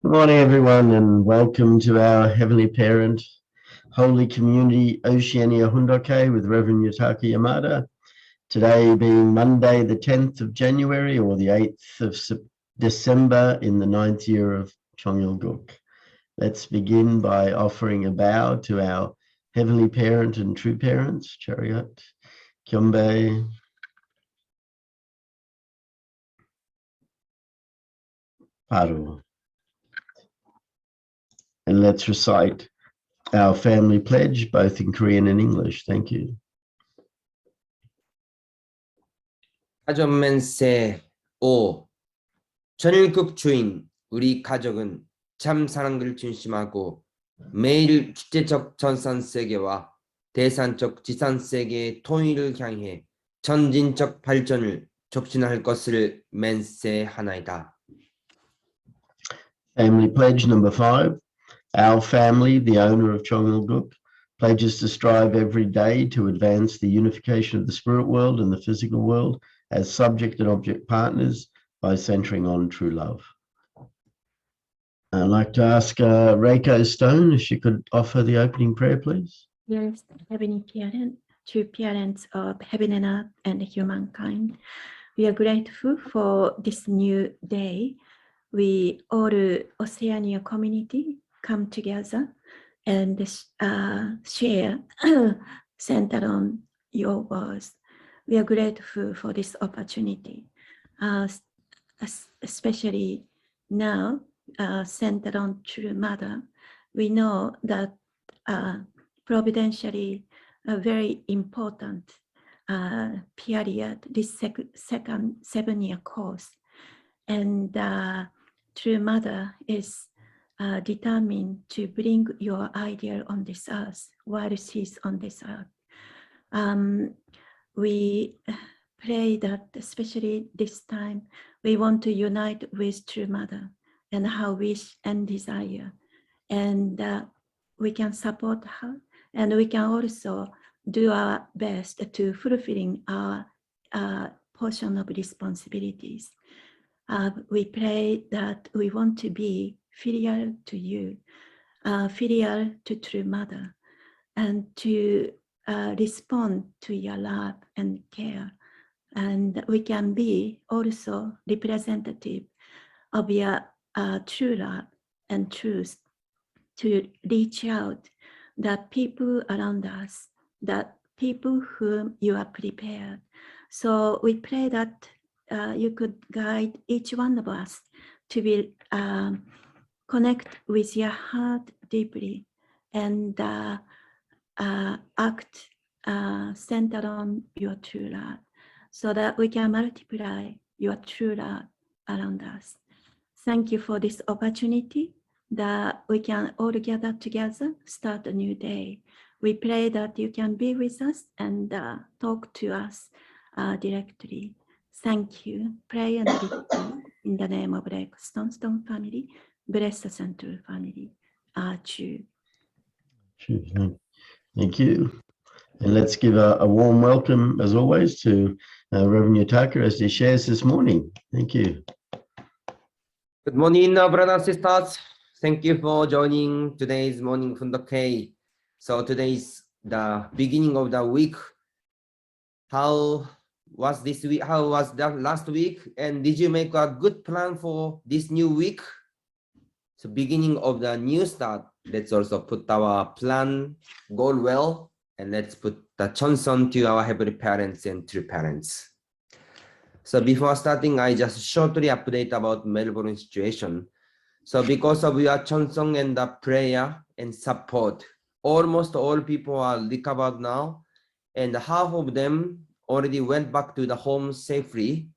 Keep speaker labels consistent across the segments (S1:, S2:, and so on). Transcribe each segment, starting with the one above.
S1: Good morning, everyone, and welcome to our Heavenly Parent Holy Community Oceania Hundoke with Reverend Yutaka Yamada. Today being Monday, the 10th of January or the 8th of December in the 9th year of Chongyalguk. Let's begin by offering a bow to our Heavenly Parent and True Parents, Chariot, Kyombe, Paru. And let's recite our family pledge, both in Korean and English. Thank you.
S2: 가전맨세 5. 전일국 주인 우리 가족은 참 사랑을 중심하고 매일 주체적 전산세계와 대산적 지산세계의 통일을 향해 전진적 발전을 촉진할 것을 맹세하나이다.
S1: Family pledge number 5. Our family, the owner of Chongyalguk, pledges to strive every day to advance the unification of the spirit world and the physical world as subject and object partners by centering on true love. I'd like to ask Reiko Stone if she could offer the opening prayer, please.
S3: Yes, Heavenly Parent, true parents of heaven and earth and humankind, we are grateful for this new day. We all Oceania community come together and share centered on your words. We are grateful for this opportunity, especially now centered on True Mother. We know that providentially a very important period, this second 7-year course, and True Mother is determined to bring your ideal on this earth while she's on this earth. We pray that especially this time, we want to unite with True Mother and her wish and desire. And we can support her, and we can also do our best to fulfilling our portion of responsibilities. We pray that we want to be filial to you, filial to True Mother, and to respond to your love and care. And we can be also representative of your true love and truth to reach out the people around us, the people whom you are prepared. So we pray that you could guide each one of us to be connect with your heart deeply and act centered on your true love, so that we can multiply your true love around us. Thank you for this opportunity that we can all gather together, start a new day. We pray that you can be with us and talk to us directly. Thank you. Pray and live in the name of the Stone family, blessed Central family. True.
S1: Thank you. And let's give a warm welcome, as always, to Reverend Yutaka as he shares this morning. Thank you.
S2: Good morning, brothers and sisters. Thank you for joining today's morning Fundoke. So today is the beginning of the week. How was this week? How was that last week? And did you make a good plan for this new week? So beginning of the new start, let's also put our plan, goal well, and let's put the chonson to our heavenly parents and true parents. So before starting, I just shortly update about Melbourne situation. So because of your chonsong and the prayer and support, almost all people are recovered now, and half of them already went back to the home safely.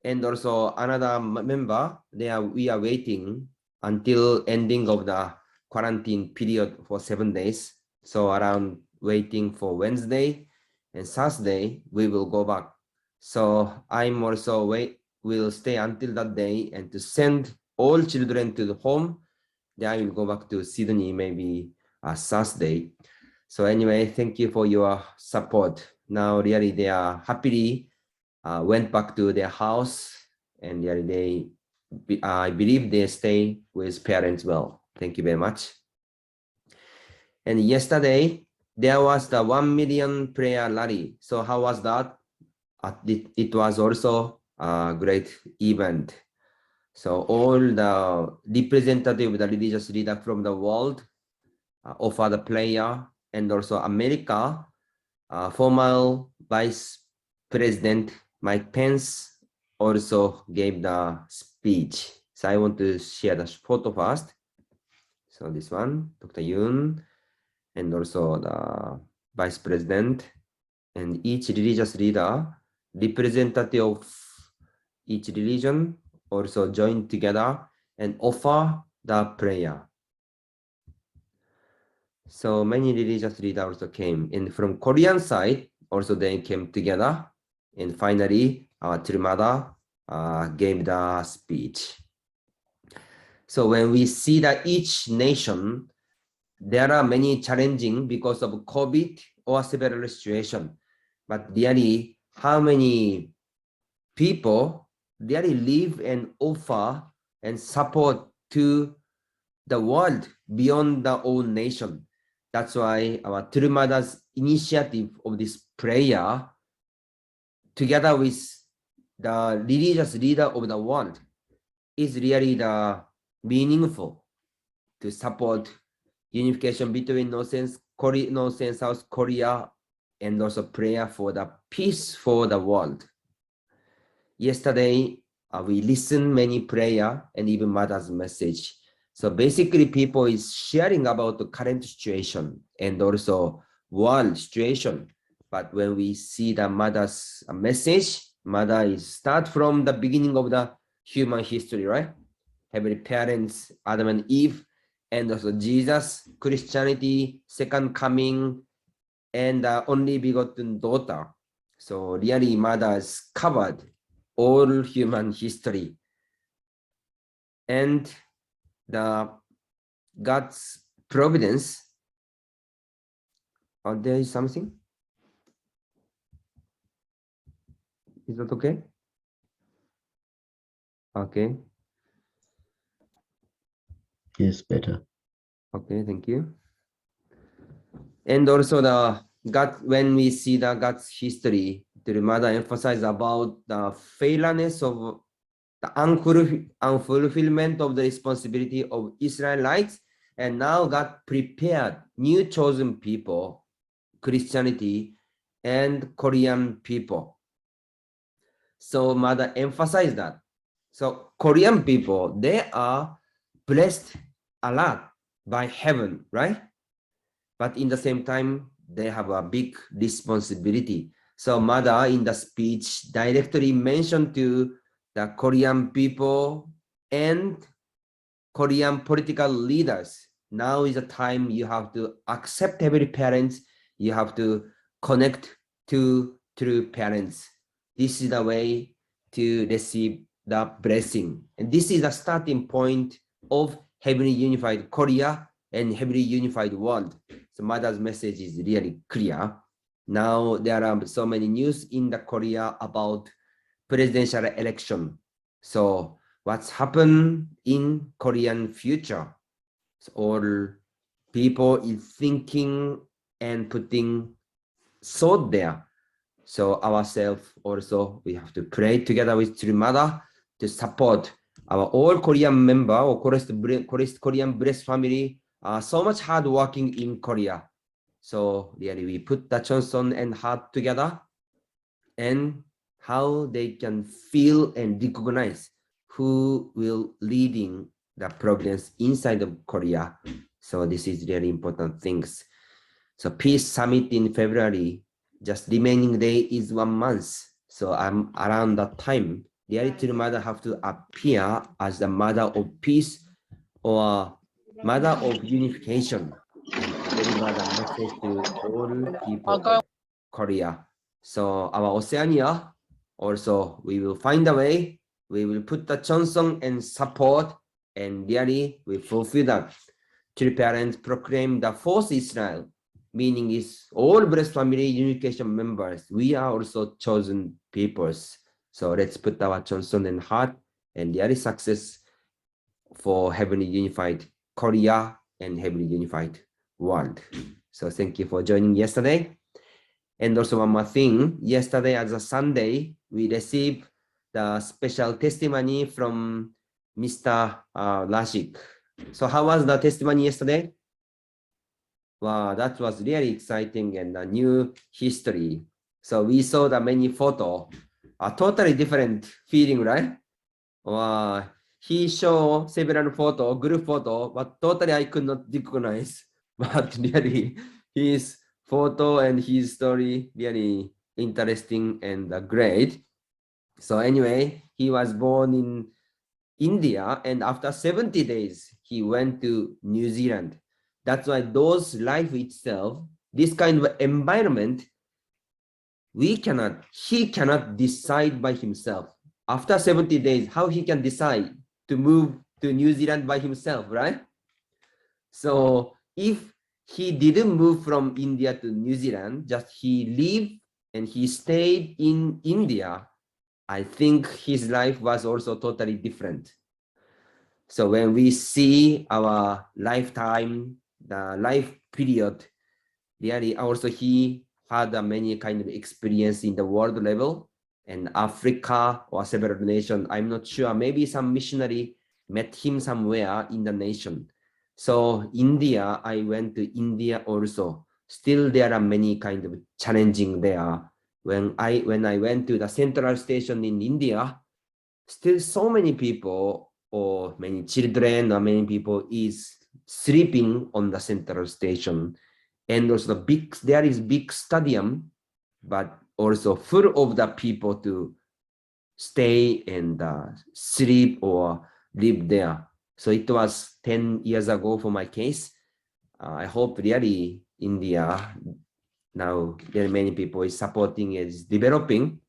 S2: And also another member, we are waiting until ending of the quarantine period for 7 days. So around waiting for Wednesday and Thursday, we will go back. So I'm also will stay until that day and to send all children to the home. Then I will go back to Sydney maybe Thursday. So anyway, thank you for your support. Now really they are happily went back to their house, and really I believe they stay with parents well. Thank you very much. And yesterday, there was the 1 million prayer rally. So how was that? It was also a great event. So all the representative of the religious leader from the world offered the prayer, and also America, former Vice President Mike Pence also gave the speech. So I want to share the photo first. So this one, Dr. Yoon, and also the Vice President, and each religious leader, representative of each religion, also join together and offer the prayer. So many religious leaders also came, and from Korean side, also they came together, and finally, our Trumada gave the speech. So when we see that each nation, there are many challenging because of COVID or several situation, but really, how many people really live and offer and support to the world beyond their own nation. That's why our Trumada's initiative of this prayer, together with the religious leader of the world, is really the meaningful to support unification between North and South Korea, and also prayer for the peace for the world. Yesterday, we listened many prayer and even mother's message. So basically, people is sharing about the current situation and also world situation. But when we see the mother's message, mother is start from the beginning of the human history, right? Heavenly parents, Adam and Eve, and also Jesus, Christianity, second coming, and the only begotten daughter. So really, mother is covered all human history, and the God's providence. There is something. Is that okay? Okay.
S1: Yes, better.
S2: Okay, thank you. And also the God, when we see the God's history, the mother emphasized about the fairness of the unfulfillment of the responsibility of Israelites, and now God prepared new chosen people, Christianity and Korean people. So mother emphasized that. So Korean people, they are blessed a lot by heaven, right? But in the same time, they have a big responsibility. So mother in the speech directly mentioned to the Korean people and Korean political leaders, now is the time you have to accept every parent, you have to connect to true parents. This is the way to receive the blessing. And this is the starting point of heavenly unified Korea and heavenly unified world. So mother's message is really clear. Now there are so many news in the Korea about presidential election. So what's happened in Korean future? So all people is thinking and putting thought there. So ourselves also, we have to pray together with True Mother to support our all Korean member or Korean blessed family. So much hard working in Korea. So really we put the Johnson and heart together, and how they can feel and recognize who will leading the problems inside of Korea. So this is really important things. So Peace Summit in February, just remaining day is 1 month. So I'm around that time, the True Mother have to appear as the mother of peace or mother of unification, and deliver the message to all people of Korea. So our Oceania also, we will find a way, we will put the Johnson and support, and really we fulfill that. True parents proclaim the fourth Israel, meaning is all blessed family unification members. We are also chosen peoples. So let's put our Johnson and heart and really success for Heavenly Unified Korea and Heavenly Unified World. So thank you for joining yesterday. And also one more thing, yesterday as a Sunday, we received the special testimony from Mr. Rashik. So how was the testimony yesterday? Wow, that was really exciting and a new history. So we saw the many photo, a totally different feeling, right? Wow, he showed several photo, group photo, but totally I could not recognize. But really, his photo and his story really interesting and great. So anyway, he was born in India, and after 70 days, he went to New Zealand. That's why those life itself, this kind of environment, he cannot decide by himself. After 70 days, how he can decide to move to New Zealand by himself, right? So if he didn't move from India to New Zealand, just he lived and he stayed in India, I think his life was also totally different. So when we see our lifetime, the life period, really also he had many kind of experience in the world level and Africa or several nations. I'm not sure, maybe some missionary met him somewhere in the nation. So India, I went to India also. Still there are many kind of challenging there. When I went to the central station in India, still so many people or many children or many people is sleeping on the central station. And also there is big stadium, but also full of the people to stay and sleep or live there. So it was 10 years ago for my case. I hope really India now there are many people is supporting, is developing.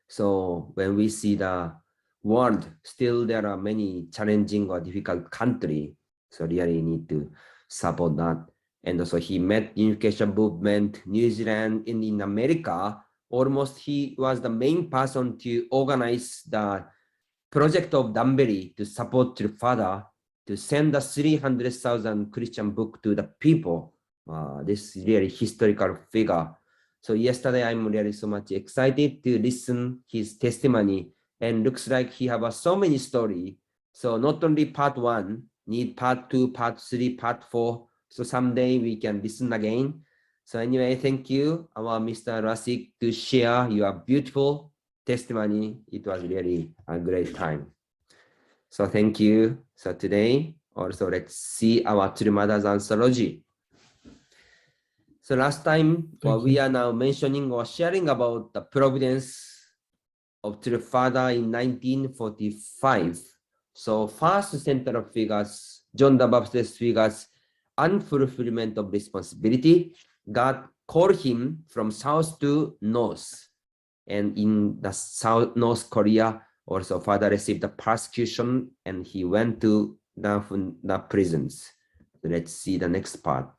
S2: So when we see the world, still there are many challenging or difficult country. So really need to support that. And also he met unification movement, New Zealand, and in America, almost he was the main person to organize the project of Danbury to support the father to send the 300,000 Christian book to the people. This is really historical figure. So yesterday, I'm really so much excited to listen his testimony, and looks like he have so many story. So not only part 1, need part 2, part 3, part 4. So someday we can listen again. So anyway, thank you, our Mr. Rasik, to share your beautiful testimony. It was really a great time. So thank you. So today, also let's see our True Mother's Anthology. So last time, we are now mentioning or sharing about the providence of True Father in 1945. So first central figures, John the Baptist figures, unfulfillment of responsibility. God called him from south to north. And in the North Korea, also father received the persecution and he went to the prisons. So let's see the next part.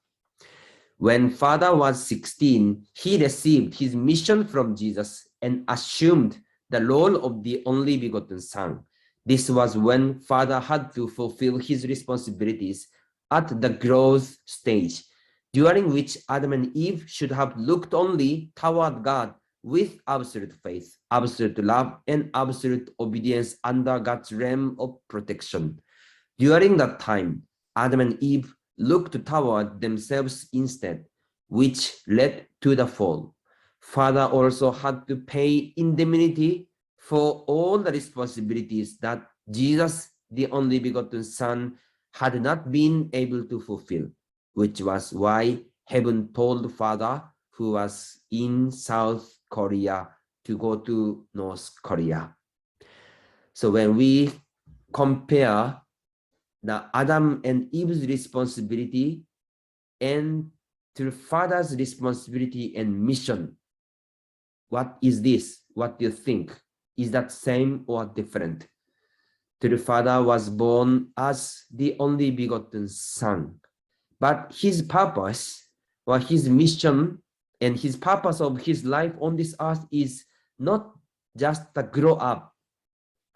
S2: When father was 16, he received his mission from Jesus and assumed the role of the only begotten son. This was when father had to fulfill his responsibilities at the growth stage, during which Adam and Eve should have looked only toward God with absolute faith, absolute love, and absolute obedience under God's realm of protection. During that time, Adam and Eve looked toward themselves instead, which led to the fall. Father also had to pay indemnity for all the responsibilities that Jesus, the only begotten Son, had not been able to fulfill, which was why heaven told Father, who was in South Korea, to go to North Korea. So when we compare the Adam and Eve's responsibility and to Father's responsibility and mission, what is this? What do you think? Is that same or different? The Father was born as the only begotten Son, but his purpose or his mission and his purpose of his life on this earth is not just to grow up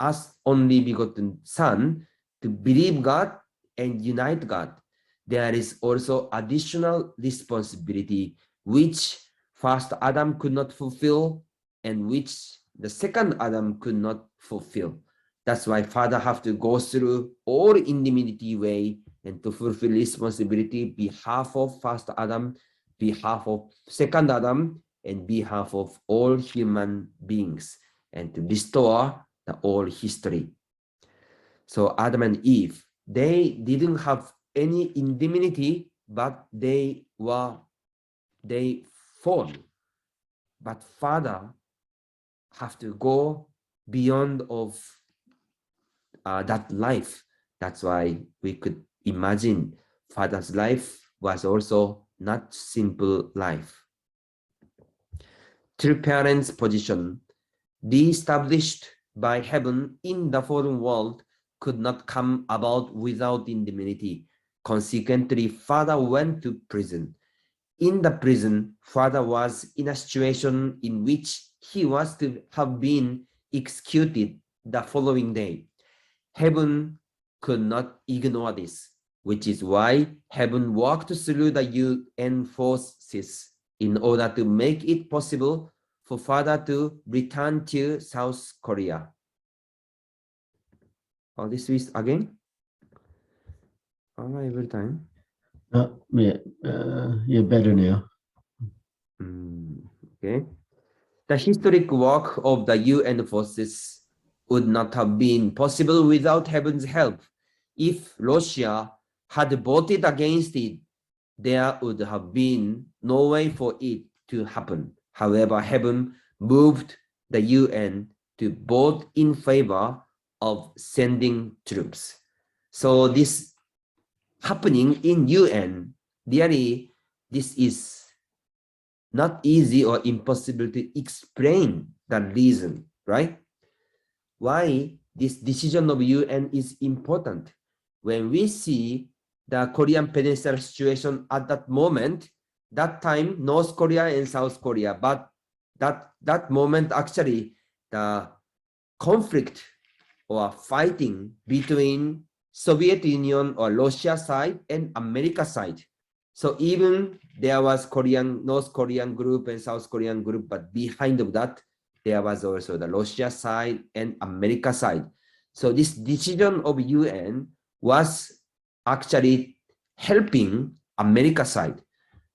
S2: as only begotten Son to believe God and unite God, there is also additional responsibility which first Adam could not fulfill and which the second Adam could not fulfill. That's why Father have to go through all indemnity way and to fulfill responsibility behalf of first Adam, behalf of second Adam, and behalf of all human beings, and to restore the all history. So Adam and Eve, they didn't have any indemnity, but they fall. But Father have to go beyond of that life. That's why we could imagine Father's life was also not simple life. True parents' position, re-established by heaven in the fallen world, could not come about without indemnity. Consequently, Father went to prison. In the prison, Father was in a situation in which he was to have been executed the following day. Heaven could not ignore this, which is why heaven walked through the UN forces in order to make it possible for Father to return to South Korea. Oh, this is again? Every time.
S1: You're better now.
S2: Okay. The historic work of the UN forces would not have been possible without heaven's help. If Russia had voted against it, there would have been no way for it to happen. However, heaven moved the UN to vote in favor of sending troops. So this happening in UN, really, this is not easy or impossible to explain the reason, right? Why this decision of UN is important. When we see the Korean Peninsula situation at that moment, that time, North Korea and South Korea, but that moment actually the conflict or fighting between Soviet Union or Russia side and America side. So even there was North Korean group and South Korean group, but behind of that, there was also the Russia side and America side. So this decision of UN was actually helping America side.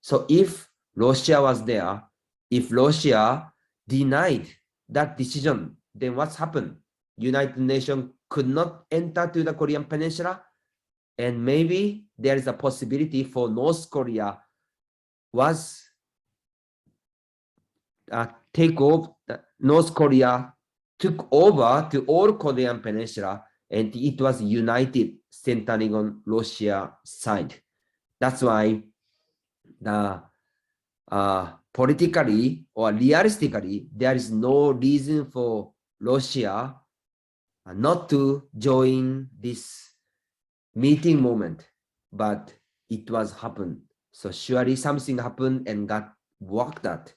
S2: So if Russia was there, if Russia denied that decision, then what's happened? United Nations could not enter to the Korean Peninsula, and maybe there is a possibility for North Korea was take over. North Korea took over to all Korean Peninsula, and it was united centering on Russia side. That's why the politically or realistically, there is no reason for Russia not to join this meeting moment, but it was happened. So surely something happened and God worked that.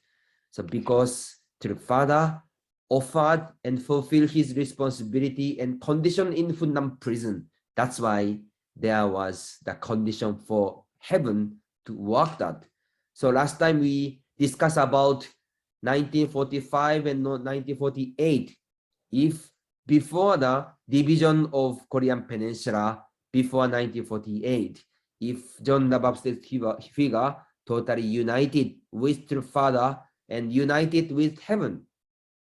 S2: So because the Father offered and fulfilled his responsibility and condition in Funnam prison, that's why there was the condition for heaven to work that. So last time we discussed about 1945 and 1948. If before the division of Korean Peninsula, before 1948, if John the Baptist figure totally united with the Father and united with heaven,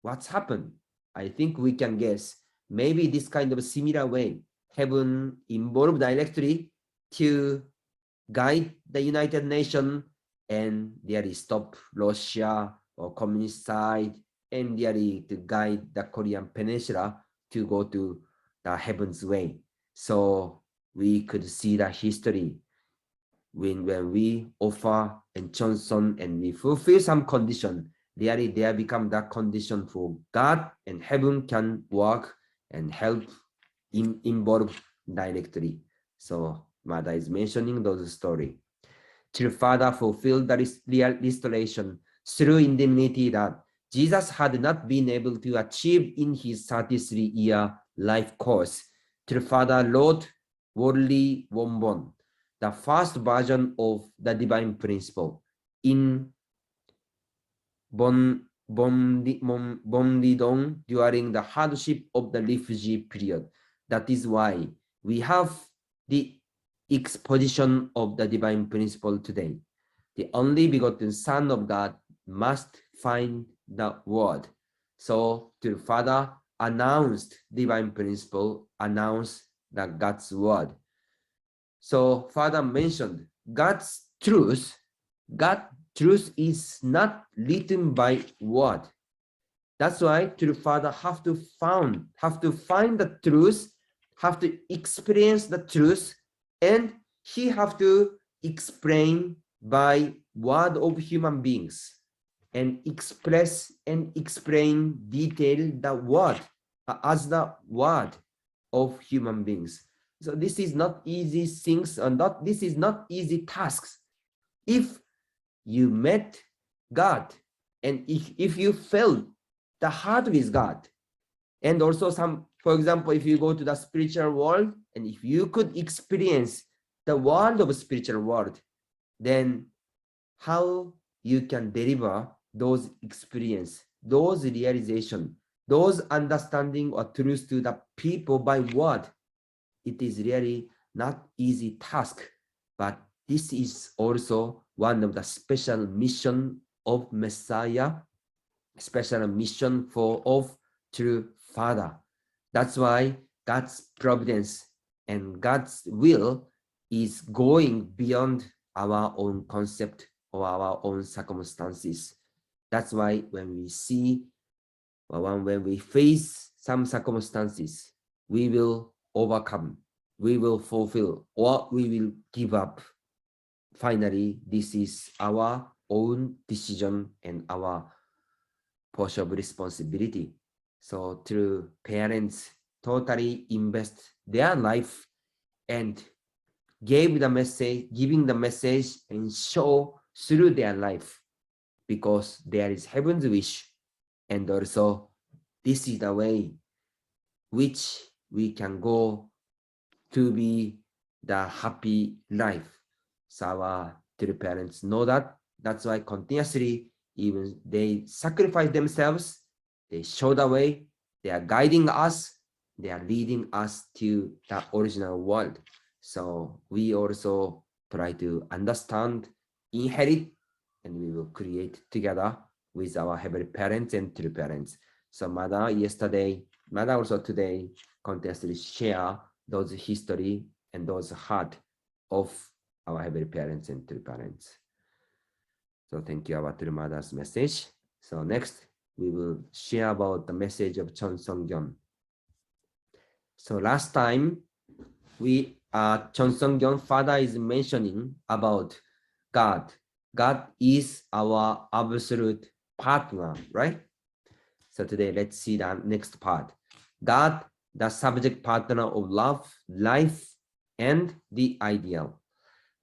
S2: what's happened? I think we can guess. Maybe this kind of similar way, heaven involved directly to guide the United Nations and really stop Russia or communist side and really to guide the Korean Peninsula to go to the heaven's way. So we could see the history when we offer and Johnson and we fulfill some condition, really there become that condition for God and heaven can work and help involve directly. So Mother is mentioning those story. Till Father fulfilled the restoration through indemnity that Jesus had not been able to achieve in his 33-year life course, True Father wrote Worldly Wombon, the first version of the divine principle in Bondidong during the hardship of the refugee period. That is why we have the exposition of the divine principle today. The only begotten Son of God must find the word. So the Father announced divine principle, announced the God's word. So Father mentioned God's truth. God's truth is not written by word. That's why the Father have to find the truth, have to experience the truth, and he have to explain by word of human beings and express and explain detail the word as the word of human beings. So this is not easy things, and this is not easy tasks. If you met God, and if you felt the heart with God, and also for example, if you go to the spiritual world, and if you could experience the world of spiritual world, then how you can deliver those experience, those realization, those understanding or truth to the people by word. It is really not easy task, but this is also one of the special mission of Messiah, special mission of true Father. That's why God's providence and God's will is going beyond our own concept or our own circumstances. That's why when we see, or when we face some circumstances, we will overcome, we will fulfill, or we will give up. Finally, this is our own decision and our portion of responsibility. So true parents totally invest their life and giving the message and show through their life, because there is heaven's wish, and also this is the way which we can go to be the happy life. So our true parents know that. That's why continuously, even they sacrifice themselves, they show the way, they are guiding us, they are leading us to the original world. So we also try to understand, inherit, and we will create together with our heavenly parents and true parents. So Mother yesterday, Mother also today continuously share those history and those heart of our heavenly parents and true parents. So thank you, our true Mother's message. So next, we will share about the message of Chon Song-gyeon. So last time, Chon Song-gyeon Father is mentioning about God. God is our absolute partner, right? So today, let's see the next part. God, the subject partner of love, life, and the ideal.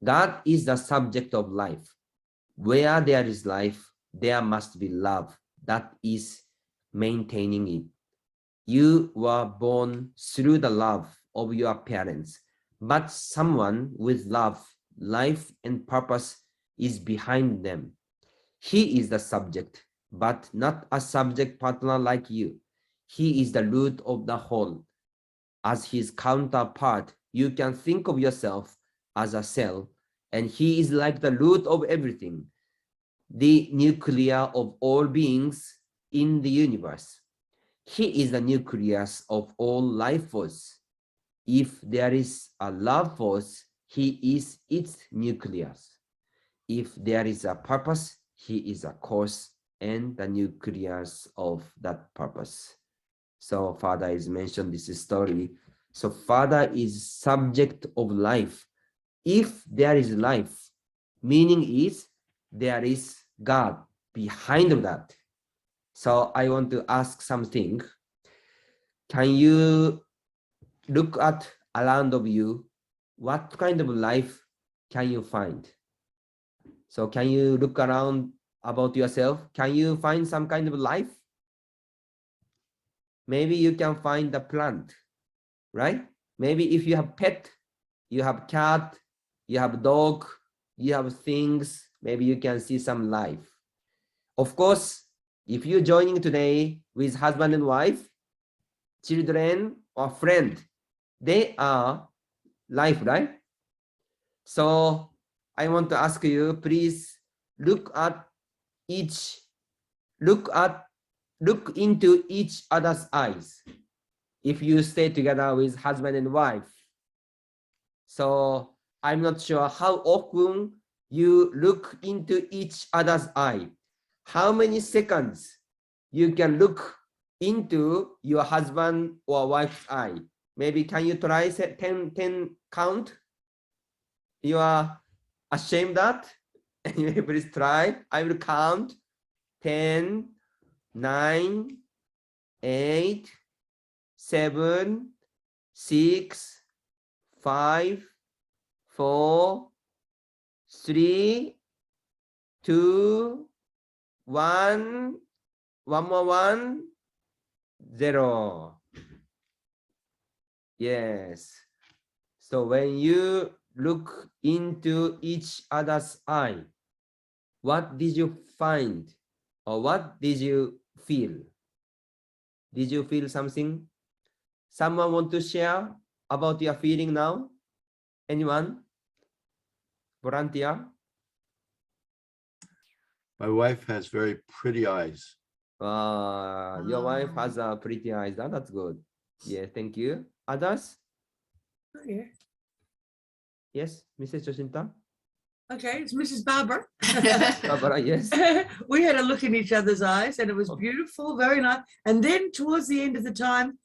S2: God is the subject of life. Where there is life, there must be love. That is maintaining it. You were born through the love of your parents, but someone with love, life, and purpose is behind them. He is the subject, but not a subject partner like you. He is the root of the whole. As his counterpart, you can think of yourself as a cell, and he is like the root of everything, the nucleus of all beings in the universe. He is the nucleus of all life force. If there is a love force, he is its nucleus. If there is a purpose, he is a cause and the nucleus of that purpose. So Father is mentioned this story. So Father is subject of life. If there is life, meaning is there is God behind that. So I want to ask something. Can you look at around of you? What kind of life can you find? So can you look around about yourself? Can you find some kind of life? Maybe you can find the plant. right? Maybe if you have pet, you have cat, you have dog, you have things, maybe you can see some life. Of course, if you're joining today with husband and wife, children or friend, they are life, right? So I want to ask you, please look into each other's eyes if you stay together with husband and wife. So I'm not sure how often you look into each other's eye. How many seconds you can look into your husband or wife's eye? Maybe can you try 10 count? You are ashamed that? Anyway, please try. I will count 10, 9, 8, 7, 6, 5, 4, 3, 2, 1, one more one, 0. Yes. So when you look into each other's eye, what did you find or what did you feel? Did you feel something? Someone want to share about your feeling now? Anyone? Volunteer?
S4: My wife has very pretty eyes.
S2: Your wife has a pretty eyes. That's good. Yeah, thank you. Others?
S5: Okay.
S2: Yes, Mrs. Josinta?
S5: Okay, it's Mrs. Barbara.
S2: Barbara, yes.
S5: We had a look in each other's eyes and it was
S2: Okay.
S5: beautiful, very nice. And then towards the end of the time,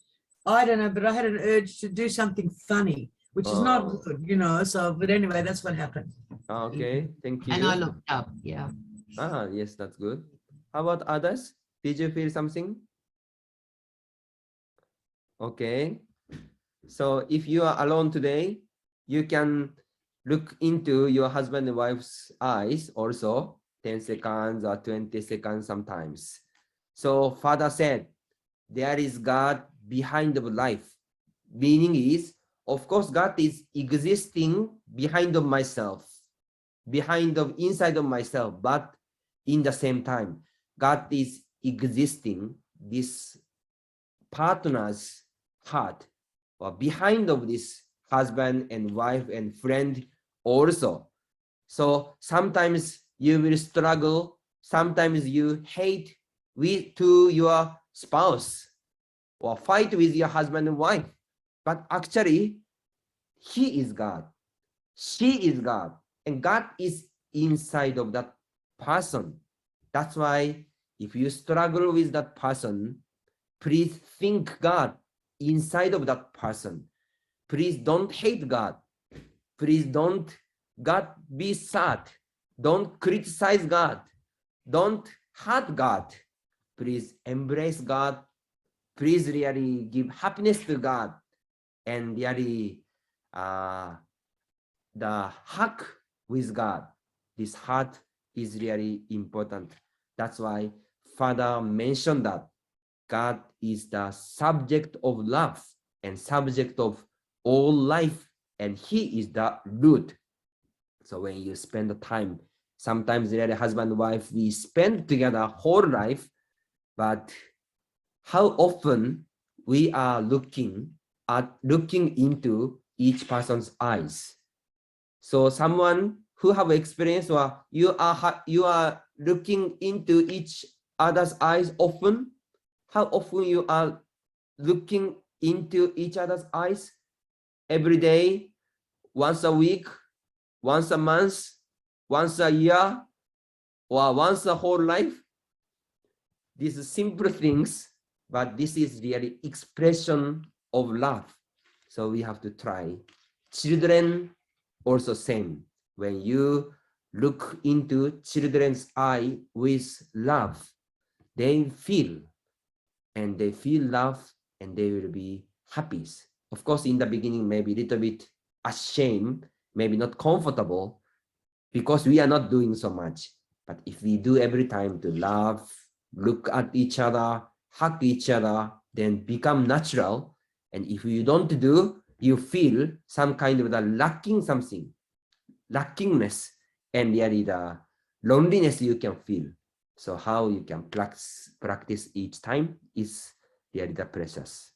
S5: I don't know, but I had an urge to do something funny, which is not
S2: Oh.
S5: good, you know. So, but anyway, that's what happened.
S2: Okay, thank you.
S6: And I looked up, yeah.
S2: Yes, that's good. How about others? Did you feel something? Okay. So if you are alone today, you can look into your husband and wife's eyes also 10 seconds or 20 seconds sometimes. So Father said, there is God behind of life. Meaning is, of course, God is existing behind of myself, behind of inside of myself, but in the same time, God is existing this partner's heart or behind of this husband and wife and friend also. So sometimes you will struggle, sometimes you hate to your spouse or fight with your husband and wife, but actually he is God, she is God, and God is inside of that person. That's why if you struggle with that person, please think God inside of that person. Please don't hate God. Please don't God be sad. Don't criticize God. Don't hurt God. Please embrace God. Please really give happiness to God and really the hug with God. This heart is really important. That's why Father mentioned that God is the subject of love and subject of all life, and he is the root. So when you spend the time, sometimes really husband and wife, we spend together whole life, but how often we are looking into each person's eyes. So someone who have experience or you are looking into each other's eyes often. How often you are looking into each other's eyes? Every day, once a week, once a month, once a year, or once a whole life? These are simple things, but this is really expression of love. So we have to try. Children also same. When you look into children's eye with love, they feel love and they will be happy. Of course, in the beginning, maybe a little bit ashamed, maybe not comfortable because we are not doing so much. But if we do every time to love, look at each other, hug each other, then become natural, And if you don't do, you feel some kind of the lacking something, lackingness, and really the loneliness you can feel. So how you can practice each time is really the precious.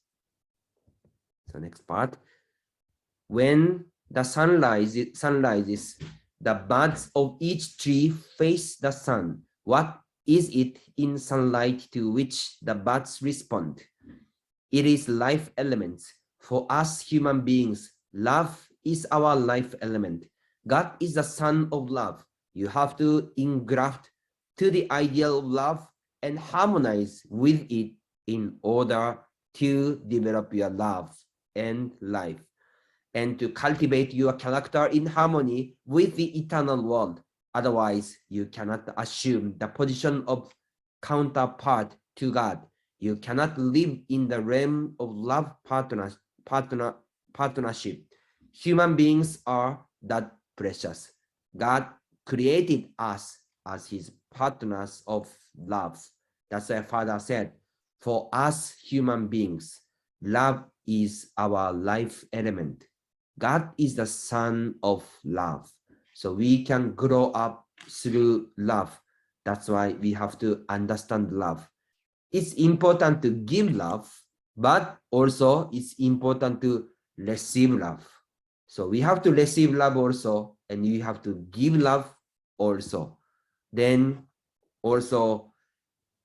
S2: So next part. When the sun rises, the buds of each tree face the sun. What is it in sunlight to which the buds respond? It is life elements. For us human beings, love is our life element. God is the son of love. You have to engraft to the ideal of love and harmonize with it in order to develop your love and life, and to cultivate your character in harmony with the eternal world. Otherwise, you cannot assume the position of counterpart to God. You cannot live in the realm of love partnership. Human beings are that precious. God created us as his partners of love. That's why Father said, for us human beings, love is our life element. God is the son of love. So we can grow up through love. That's why we have to understand love. It's important to give love, but also it's important to receive love. So we have to receive love also, and we have to give love also. Then also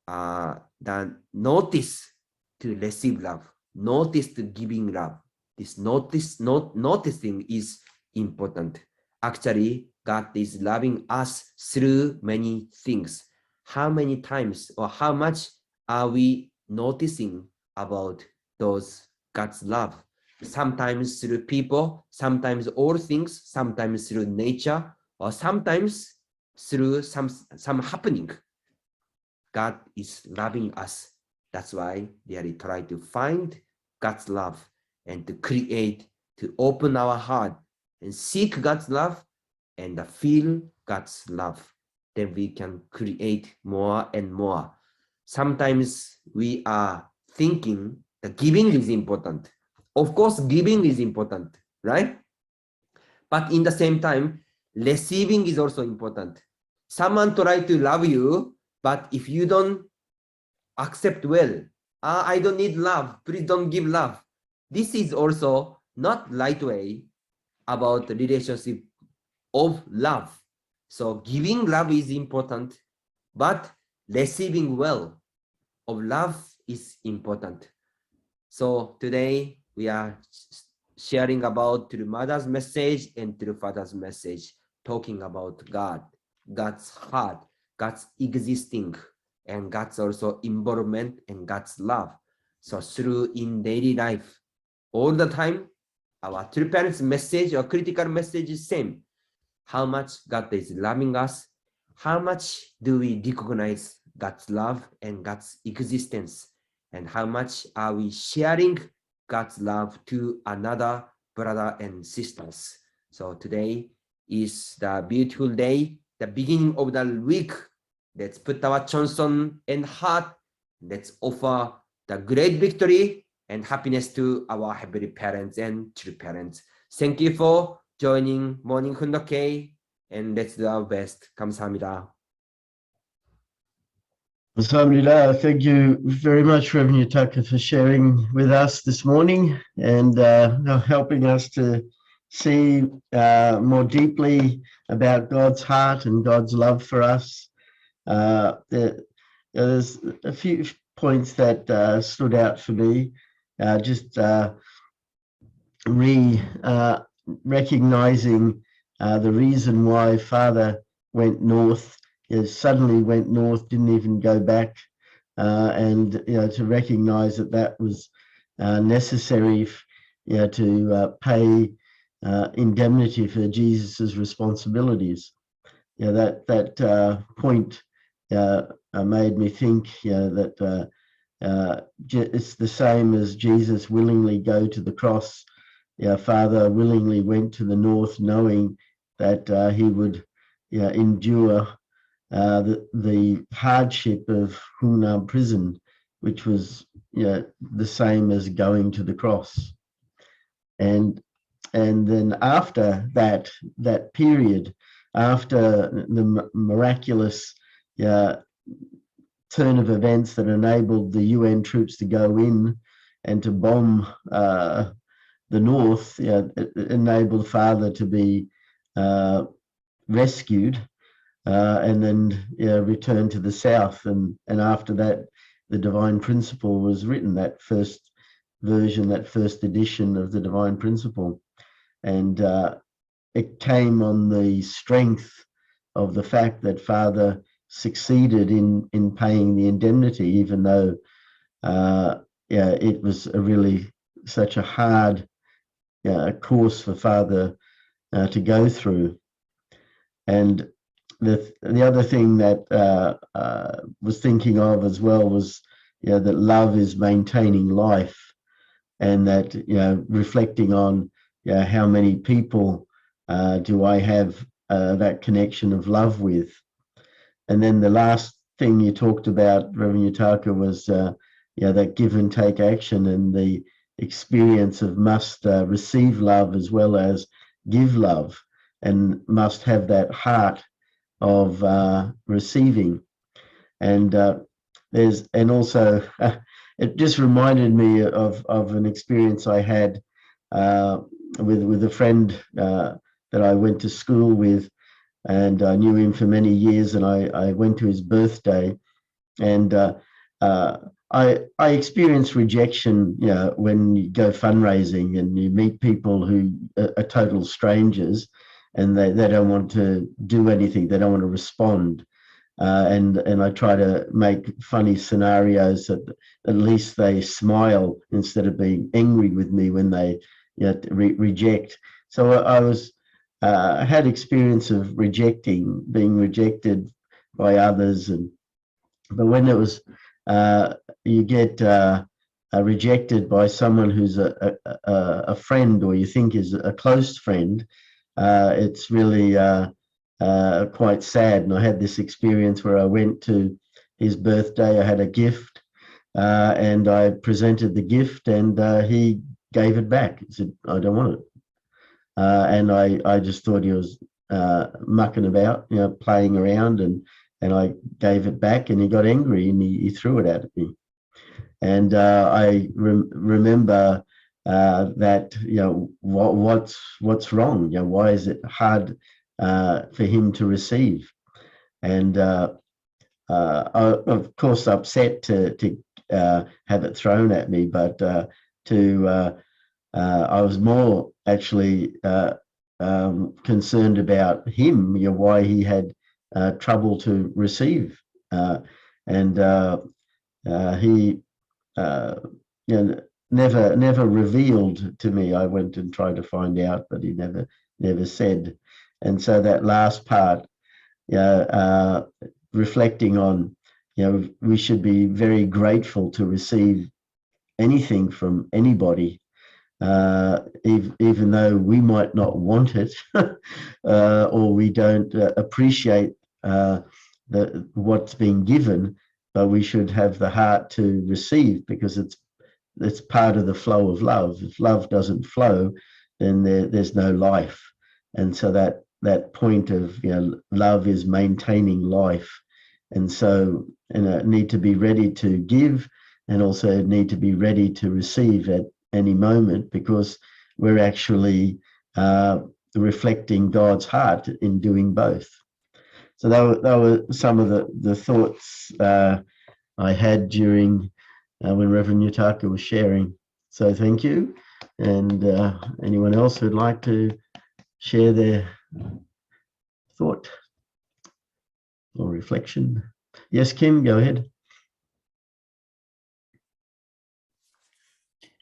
S2: the notice to receive love, notice to giving love. This noticing is important. Actually, God is loving us through many things. How many times or how much are we noticing about those God's love? Sometimes through people, sometimes all things, sometimes through nature, or sometimes through some happening. God is loving us. That's why we try to find God's love and to create, to open our heart and seek God's love and feel God's love. Then we can create more and more. Sometimes we are thinking that giving is important. Of course, giving is important, right? But in the same time, receiving is also important. Someone try to love you, but if you don't accept well, I don't need love, please don't give love. This is also not right way about the relationship of love. So giving love is important, but receiving well of love is important. So today we are sharing about through mother's message and through father's message, talking about God, God's heart, God's existing, and God's also involvement and God's love. So through in daily life, all the time, our true parents' message or critical message is same. How much God is loving us, how much do we recognize God's love and God's existence, and how much are we sharing God's love to another brother and sisters. So today is the beautiful day, the beginning of the week. Let's put our Johnson and heart. Let's offer the great victory and happiness to our heavenly parents and true parents. Thank you for joining Morning Hundoke, and let's do our best. 감사합니다.
S1: Alhamdulillah, thank you very much, Reverend Yutaka, for sharing with us this morning and helping us to see more deeply about God's heart and God's love for us. There's a few points that stood out for me. Recognizing the reason why Father went north. Suddenly went north, didn't even go back, and to recognize that that was necessary, to pay indemnity for Jesus's responsibilities. That point made me think that it's the same as Jesus willingly go to the cross. Father willingly went to the north, knowing that he would endure the hardship of Hunan prison, which was the same as going to the cross. And then after that period, after the miraculous turn of events that enabled the UN troops to go in and to bomb the north, it enabled Father to be rescued and then returned to the south. And after that, the Divine Principle was written, that first version, that first edition of the Divine Principle. And it came on the strength of the fact that Father succeeded in paying the indemnity, even though it was really such a hard course for Father to go through. And the other thing that was thinking of as well was that love is maintaining life, and that reflecting on how many people do I have that connection of love with. And then the last thing you talked about, Reverend Yutaka, was that give and take action, and the experience of must receive love as well as give love, and must have that heart of receiving. And also it just reminded me of an experience I had with a friend that I went to school with, and I knew him for many years, and I went to his birthday, and I experienced rejection when you go fundraising and you meet people who are total strangers, and they don't want to do anything, they don't want to respond. And I try to make funny scenarios that at least they smile instead of being angry with me when they reject. So I had experience of being rejected by others, but when it was you get rejected by someone who's a friend, or you think is a close friend, it's really quite sad. And I had this experience where I went to his birthday. I had a gift, and I presented the gift, and he gave it back. He said, "I don't want it." And I just thought he was mucking about, playing around, and I gave it back, and he got angry, and he threw it at me. And I remember that what's wrong? Why is it hard for him to receive? And I, of course, upset to have it thrown at me, but I was more actually concerned about him, why he had trouble to receive, and he never revealed to me. I went and tried to find out, but he never said. And so that last part, reflecting on, we should be very grateful to receive anything from anybody, even though we might not want it, or we don't appreciate what's being given, but we should have the heart to receive, because it's part of the flow of love. If love doesn't flow, then there's no life. And so that point of love is maintaining life, and so need to be ready to give, and also need to be ready to receive at any moment, because we're actually reflecting God's heart in doing both. So that were some of the thoughts I had during when Reverend Yutaka was sharing. So thank you. And anyone else who'd like to share their thought or reflection? Yes, Kim, go ahead.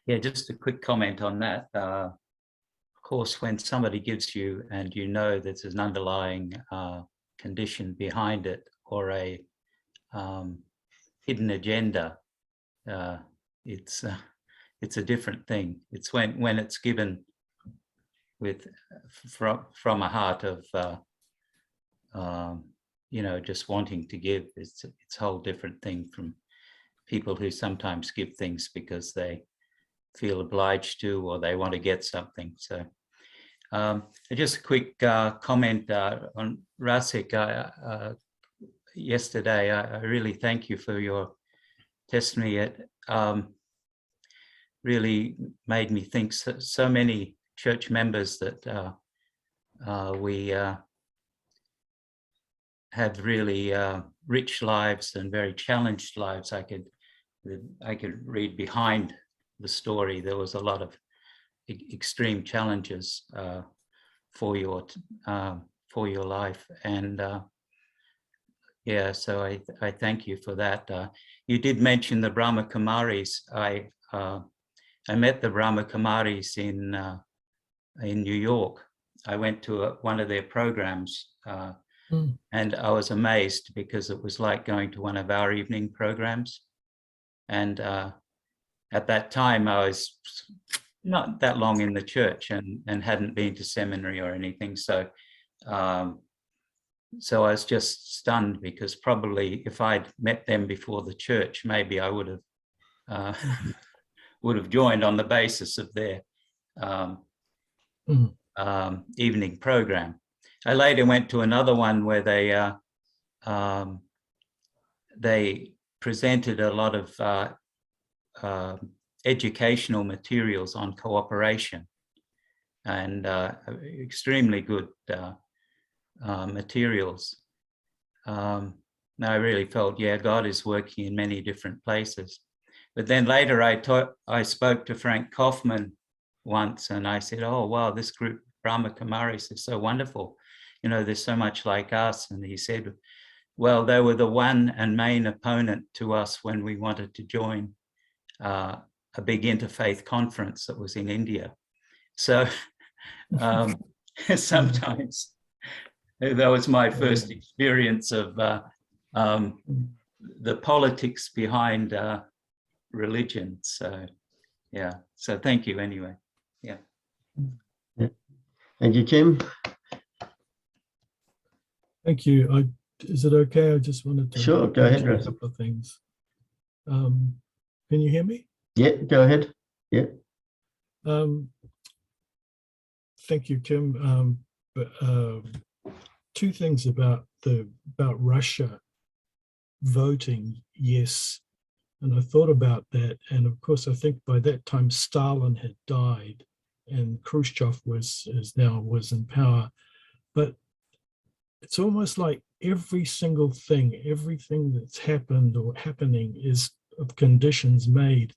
S6: Yeah, just a quick comment on that. Of course, when somebody gives you, and that there's an underlying condition behind it, or a hidden agenda, it's a different thing. It's when it's given from a heart of just wanting to give. It's a whole different thing from people who sometimes give things because they feel obliged to, or they want to get something. So just a quick comment on Rasik. Yesterday, I really thank you for your testimony. It really made me think so many church members that we have really rich lives and very challenged lives. I could read behind the story. There was a lot of extreme challenges for your life, and yeah, so I thank you for that. You did mention the Brahma Kumaris. I met the Brahma Kumaris in New York. I went to one of their programs, and I was amazed because it was like going to one of our evening programs. And at that time, I was not that long in the church and hadn't been to seminary or anything. So so I was just stunned, because probably if I'd met them before the church, maybe I would have joined on the basis of their evening program. I later went to another one where they presented a lot of educational materials on cooperation, and extremely good materials. I really felt, yeah, God is working in many different places. But then later I spoke to Frank Kaufman once, and I said, oh, wow, this group, Brahma Kumaris, is so wonderful. You know, they're so much like us. And he said, well, they were the one and main opponent to us when we wanted to join a big interfaith conference that was in India. So sometimes that was my first experience of the politics behind religion. So yeah, so thank you anyway. Yeah.
S1: Thank you, Kim.
S7: Thank you. Is it okay? I just wanted to
S1: Sure, go ahead,
S7: mention a
S1: Russ.
S7: couple of things. Can you hear me?
S1: Yeah, go ahead. Yeah.
S7: Thank you, Kim. But two things about Russia voting yes, and I thought about that, and of course I think by that time Stalin had died and Khrushchev was in power, but it's almost like every single thing, everything that's happened or happening is of conditions made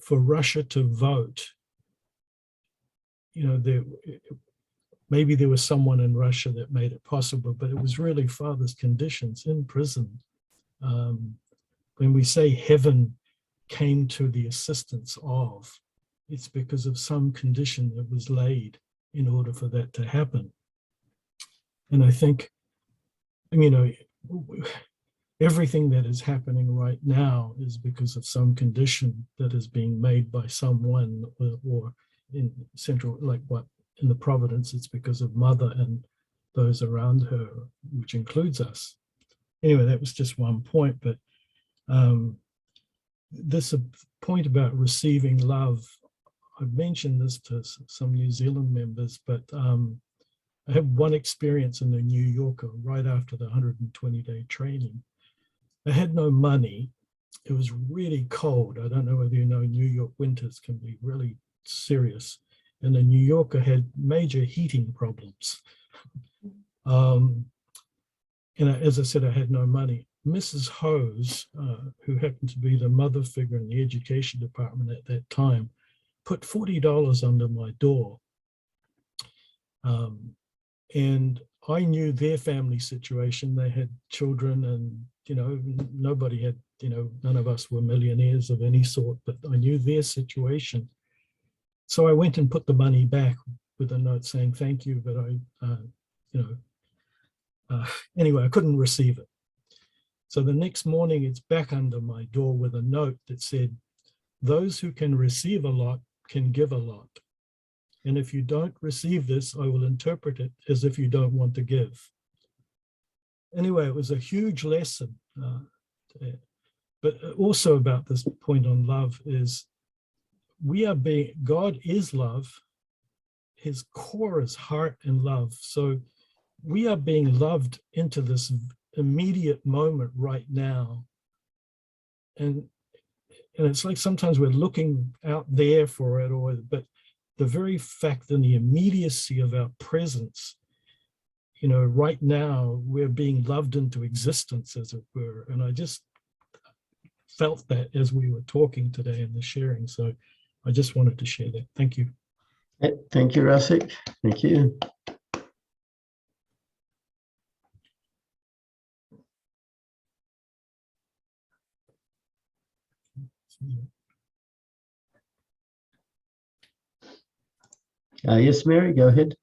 S7: for Russia to vote. You know, maybe there was someone in Russia that made it possible, but it was really Father's conditions in prison. When we say heaven came to the assistance of, it's because of some condition that was laid in order for that to happen. And I think, you know, everything that is happening right now is because of some condition that is being made by someone, or in central, like what in the Providence, it's because of Mother and those around her, which includes us. Anyway, that was just one point, but this point about receiving love, I've mentioned this to some New Zealand members, but I had one experience in the New Yorker right after the 120-day training. I had no money. It was really cold. I don't know whether you know, New York winters can be really serious. And the New Yorker had major heating problems. And as I said, I had no money. Mrs. Hose, who happened to be the mother figure in the education department at that time, put $40 under my door. And I knew their family situation. They had children, and, you know, nobody had, you know, none of us were millionaires of any sort, but I knew their situation. So I went and put the money back with a note saying, thank you, but anyway, I couldn't receive it. So the next morning it's back under my door with a note that said, those who can receive a lot can give a lot. And if you don't receive this, I will interpret it as if you don't want to give. Anyway, it was a huge lesson. but also about this point on love is God is love. His core is heart and love. So we are being loved into this immediate moment right now. And it's like sometimes we're looking out there for it, but the very fact and the immediacy of our presence, you know, right now we're being loved into existence, as it were. And I just felt that as we were talking today in the sharing. So I just wanted to share that. Thank you.
S1: Thank you, Rasik. Thank you. Yes, Mary, go ahead.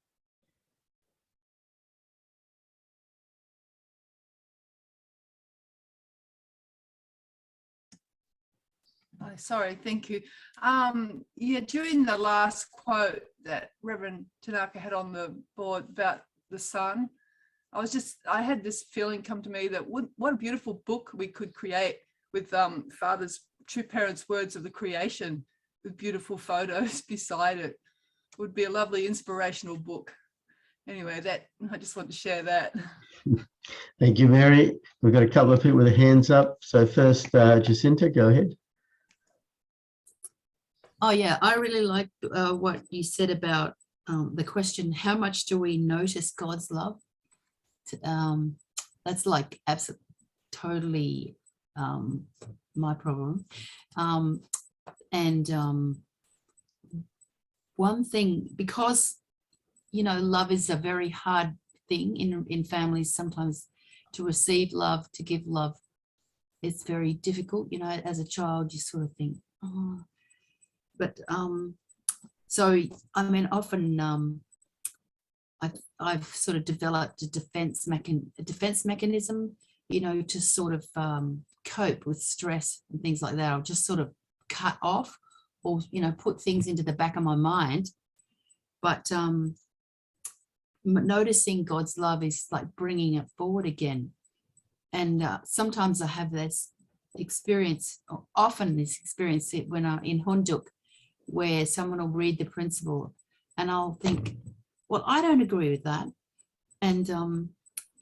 S8: Oh, sorry, thank you. Yeah, during the last quote that Reverend Tanaka had on the board about the sun, I had this feeling come to me that what a beautiful book we could create with Father's true parents' words of the creation with beautiful photos beside it. It would be a lovely inspirational book. Anyway, I just want to share that.
S1: Thank you, Mary. We've got a couple of people with their hands up. So first, Jacinta, go ahead.
S9: Oh yeah, I really like what you said about the question, how much do we notice God's love? That's like absolutely totally my problem. One thing, because, you know, love is a very hard thing in families sometimes to receive love, to give love. It's very difficult, you know, as a child, you sort of think, oh, but so I mean, often I've sort of developed a defense mechanism, you know, to sort of cope with stress and things like that. I'll just sort of cut off, or, you know, put things into the back of my mind. But noticing God's love is like bringing it forward again. And sometimes I have this experience, or often this experience when I'm in Hunduk, where someone will read the principle and I'll think, well, I don't agree with that. And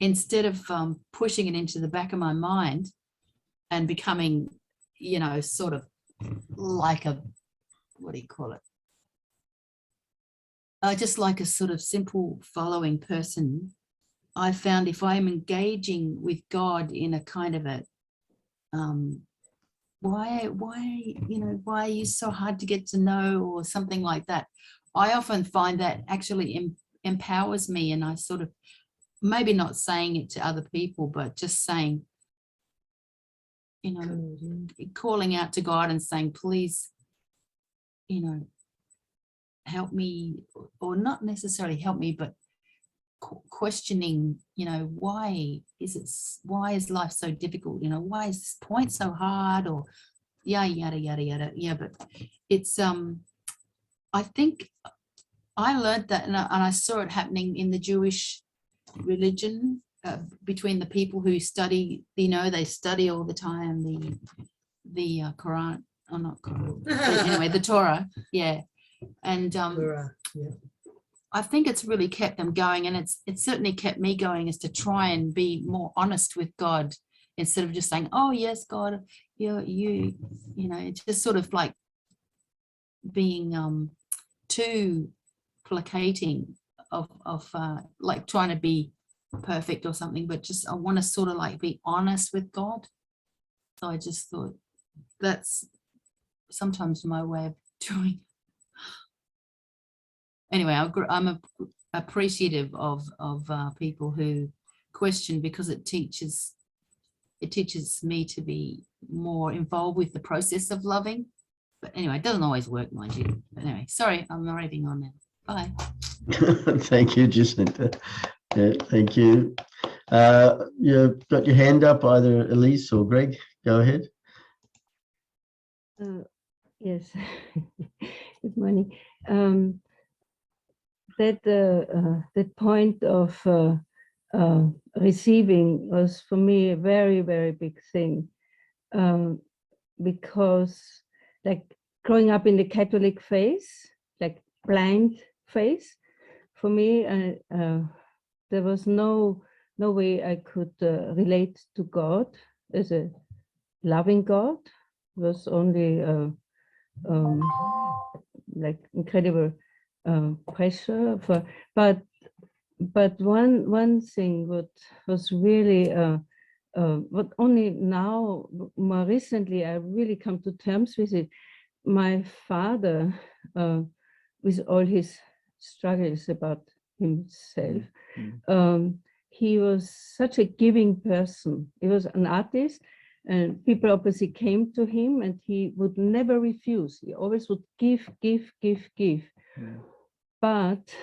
S9: instead of pushing it into the back of my mind and becoming, you know, sort of like a, what do you call it? Just like a sort of simple following person, I found if I'm engaging with God in a kind of a, why, you know, why are you so hard to get to know, or something like that, I often find that actually empowers me. And I sort of, maybe not saying it to other people, but just saying, you know, calling out to God and saying, please, you know, help me, or not necessarily help me, but questioning, you know, why is life so difficult? You know, why is this point so hard? Or yada, yada, yada. Yeah, but it's, I think I learned that, and I saw it happening in the Jewish religion, between the people who study, you know, they study all the time the Quran, or not Quran, anyway, the Torah, yeah. And
S5: yeah.
S9: I think it's really kept them going, and it certainly kept me going, is to try and be more honest with God, instead of just saying, oh yes, God, you know, it's just sort of like being too placating of like trying to be perfect or something, but just I want to sort of like be honest with God. So I just thought that's sometimes my way of doing. Anyway, I'm appreciative of people who question, because it teaches me to be more involved with the process of loving. But anyway, it doesn't always work, mind you. But anyway, sorry, I'm narrating on now. Bye.
S1: Thank you, Jacinta. Yeah, thank you. You've got your hand up, either Elise or Greg. Go ahead.
S10: Yes. Good morning. That point of receiving was for me a very, very big thing. because like growing up in the Catholic faith, like blind faith, for me, there was no way I could relate to God as a loving God. It was only like incredible pressure for, but one thing what was really what only now more recently I really come to terms with it. My father, with all his struggles about himself, he was such a giving person. He was an artist, and people obviously came to him, and he would never refuse. He always would give. But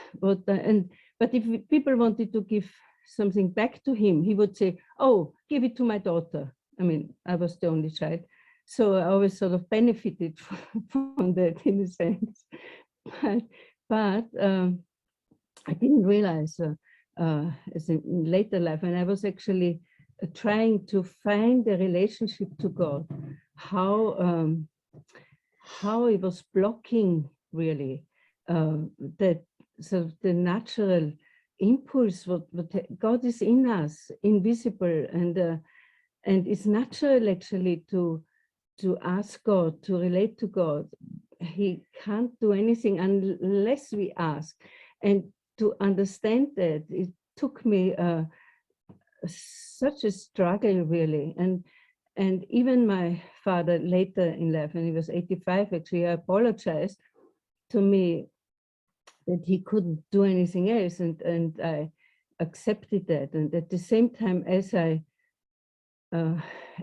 S10: if people wanted to give something back to him, he would say, "Oh, give it to my daughter." I mean, I was the only child, so I always sort of benefited from that in a sense. But I didn't realize as in later life, and I was actually trying to find a relationship to God, how it was blocking really that sort of the natural impulse. What God is in us, invisible, and it's natural actually to ask God, to relate to God. He can't do anything unless we ask, and to understand that it took me such a struggle really, and even my father later in life, when he was 85, actually apologized to me that he couldn't do anything else, and I accepted that. And at the same time, as I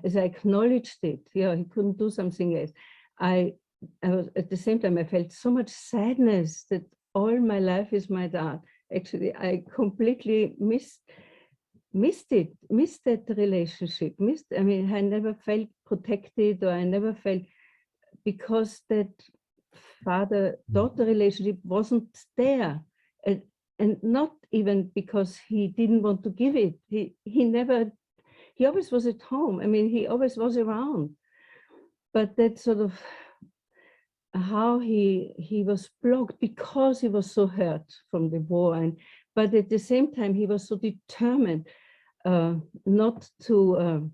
S10: acknowledged it, yeah, he couldn't do something else, I was at the same time I felt so much sadness that all my life is my dad. Actually, I completely missed that relationship. I mean, I never felt protected, or I never felt, because that father-daughter relationship wasn't there, and not even because he didn't want to give it. He always was at home. I mean, he always was around, but that sort of how he was blocked because he was so hurt from the war, but at the same time he was so determined not to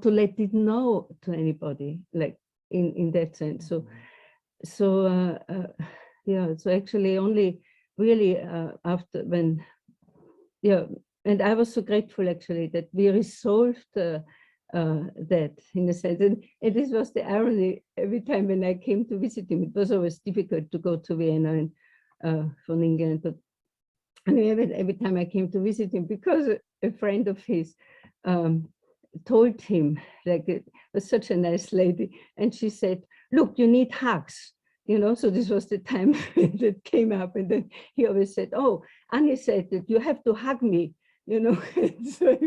S10: let it know to anybody, like in that sense. So yeah, so actually only really after when, yeah, and I was so grateful actually that we resolved that in a sense. And this was the irony. Every time when I came to visit him, it was always difficult to go to Vienna and from England, but I mean, every time I came to visit him, because a friend of his told him, like, it was such a nice lady, and she said, "Look, you need hugs." You know, so this was the time that came up, and then he always said, "Oh, Annie said that you have to hug me." You know, so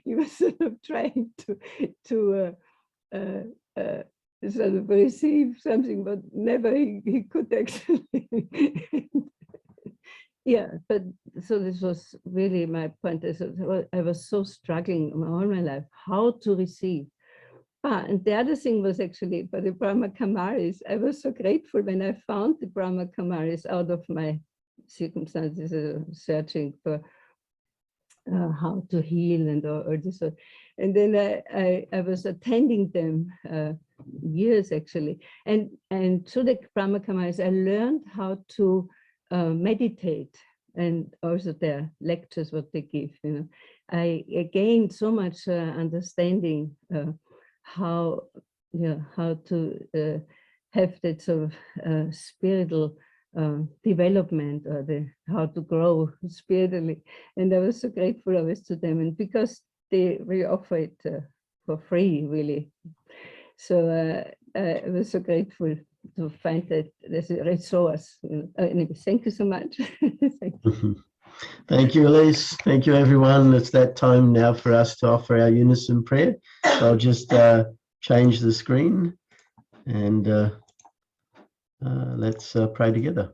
S10: he was sort of trying to sort of receive something, but never he could actually. Yeah, but so this was really my point. I was so struggling all my life how to receive. And the other thing was actually for the Brahma Kumaris. I was so grateful when I found the Brahma Kumaris out of my circumstances, searching for how to heal and all this. And then I was attending them years actually. And through the Brahma Kumaris, I learned how to meditate, and also their lectures, what they give. You know, I gained so much understanding how to have that sort of spiritual development, or how to grow spiritually. And I was so grateful always to them, and because they really offer it for free, really. So I was so grateful to find that there's a resource. Anyway, thank you so much. Thank you.
S1: Thank you, Elise. Thank you, everyone. It's that time now for us to offer our unison prayer. So I'll just change the screen, and let's pray together.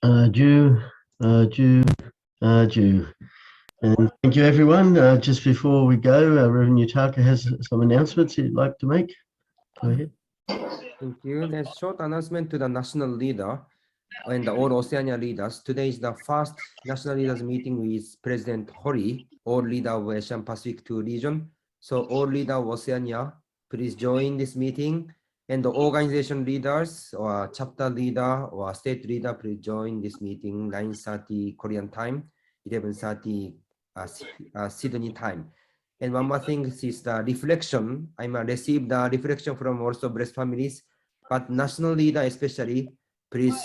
S1: Jew, Jew, Jew. And thank you, everyone. Just before we go, Reverend Yutaka has some announcements he'd like to make. Go ahead.
S2: Thank you. There's short announcement to the national leader and the all Oceania leaders. Today is the first national leaders meeting with President Hori, all leader of Asian Pacific 2 region. So all leader of Oceania, please join this meeting. And the organization leaders or chapter leader or state leader, please join this meeting 9:30 Korean time, 11:30 Sydney time. And one more thing is the reflection. I might receive the reflection from also breast families, but national leader especially, please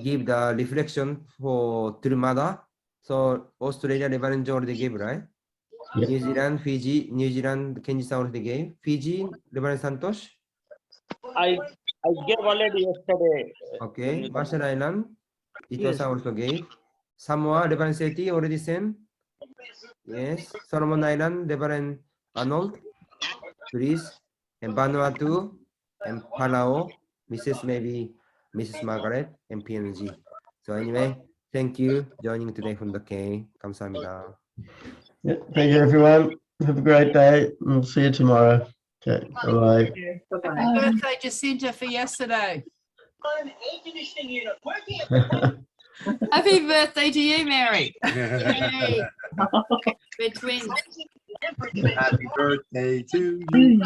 S2: give the reflection for to the mother. So Australia, Lebanon, already gave, right?
S1: Yep.
S2: New Zealand, Fiji, New Zealand, Kenji already gave. Fiji, Lebanon, Santosh.
S11: I gave already yesterday.
S2: Okay. Marshall Island,
S11: Yes.
S2: Itosa also gave. Samoa, Lebanon City already sent. Yes. Solomon Island, Lebanon Arnold, please. And Vanuatu and Palau, Mrs. Margaret and PNG. So anyway, thank you joining today from the K. 감사합니다.
S1: Yeah, thank you, everyone. Have a great day. We'll see you tomorrow. Okay, bye-bye.
S8: Happy birthday, Jacinta, for yesterday.
S9: Happy birthday to you, Mary. Yay. We're twins.
S4: Happy birthday to you.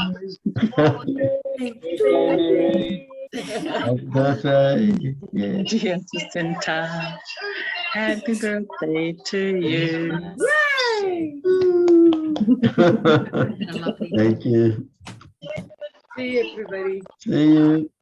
S1: Happy birthday. Yeah.
S12: Dear Jacinta, happy birthday to you.
S1: Thank you.
S5: See you, everybody.
S1: See you.